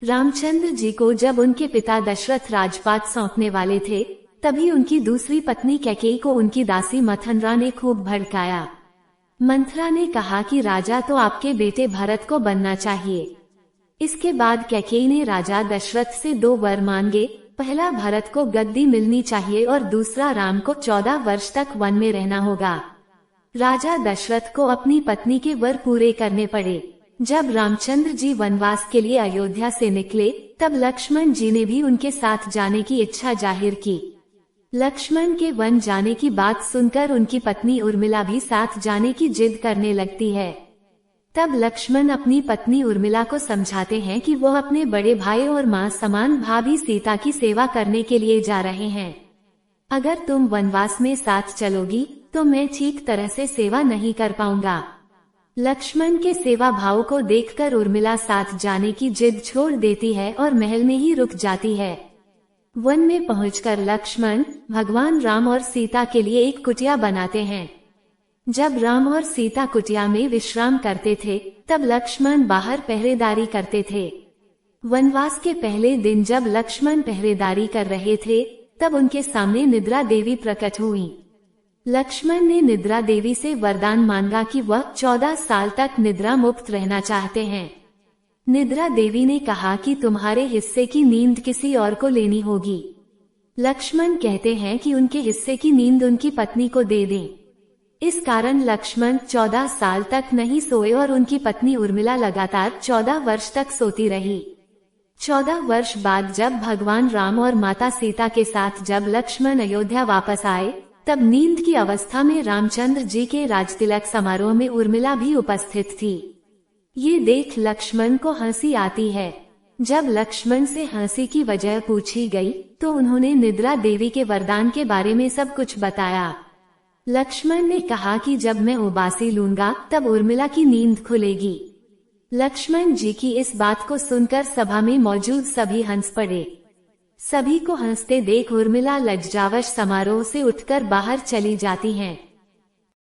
रामचंद्र जी को जब उनके पिता दशरथ राजपाट सौंपने वाले थे, तभी उनकी दूसरी पत्नी कैकेयी को उनकी दासी मंथरा ने खूब भड़काया। मंथरा ने कहा कि राजा तो आपके बेटे भरत को बनना चाहिए। इसके बाद कैकेयी ने राजा दशरथ से 2 वर मांगे। पहला, भरत को गद्दी मिलनी चाहिए और दूसरा, राम को 14 वर्ष तक वन में रहना होगा। राजा दशरथ को अपनी पत्नी के वर पूरे करने पड़े। जब रामचंद्र जी वनवास के लिए अयोध्या से निकले, तब लक्ष्मण जी ने भी उनके साथ जाने की इच्छा जाहिर की। लक्ष्मण के वन जाने की बात सुनकर उनकी पत्नी उर्मिला भी साथ जाने की जिद करने लगती है। तब लक्ष्मण अपनी पत्नी उर्मिला को समझाते हैं कि वो अपने बड़े भाई और मां समान भाभी सीता की सेवा करने के लिए जा रहे हैं। अगर तुम वनवास में साथ चलोगी तो मैं ठीक तरह से सेवा नहीं कर पाऊंगा। लक्ष्मण के सेवा भाव को देखकर उर्मिला साथ जाने की जिद छोड़ देती है और महल में ही रुक जाती है। वन में पहुंचकर लक्ष्मण भगवान राम और सीता के लिए एक कुटिया बनाते हैं। जब राम और सीता कुटिया में विश्राम करते थे, तब लक्ष्मण बाहर पहरेदारी करते थे। वनवास के पहले दिन जब लक्ष्मण पहरेदारी कर रहे थे, तब उनके सामने निद्रा देवी प्रकट हुई। लक्ष्मण ने निद्रा देवी से वरदान मांगा कि वह 14 साल तक निद्रा मुक्त रहना चाहते हैं। निद्रा देवी ने कहा कि तुम्हारे हिस्से की नींद किसी और को लेनी होगी। लक्ष्मण कहते हैं कि उनके हिस्से की नींद उनकी पत्नी को दे दें। इस कारण लक्ष्मण 14 साल तक नहीं सोए और उनकी पत्नी उर्मिला लगातार 14 वर्ष तक सोती रही। 14 वर्ष बाद जब भगवान राम और माता सीता के साथ जब लक्ष्मण अयोध्या वापस आए, तब नींद की अवस्था में रामचंद्र जी के राजतिलक समारोह में उर्मिला भी उपस्थित थी। ये देख लक्ष्मण को हंसी आती है। जब लक्ष्मण से हंसी की वजह पूछी गई, तो उन्होंने निद्रा देवी के वरदान के बारे में सब कुछ बताया। लक्ष्मण ने कहा कि जब मैं उबासी लूंगा तब उर्मिला की नींद खुलेगी। लक्ष्मण जी की इस बात को सुनकर सभा में मौजूद सभी हंस पड़े। सभी को हंसते देख उर्मिला लज्जावश समारोह से उठकर बाहर चली जाती हैं।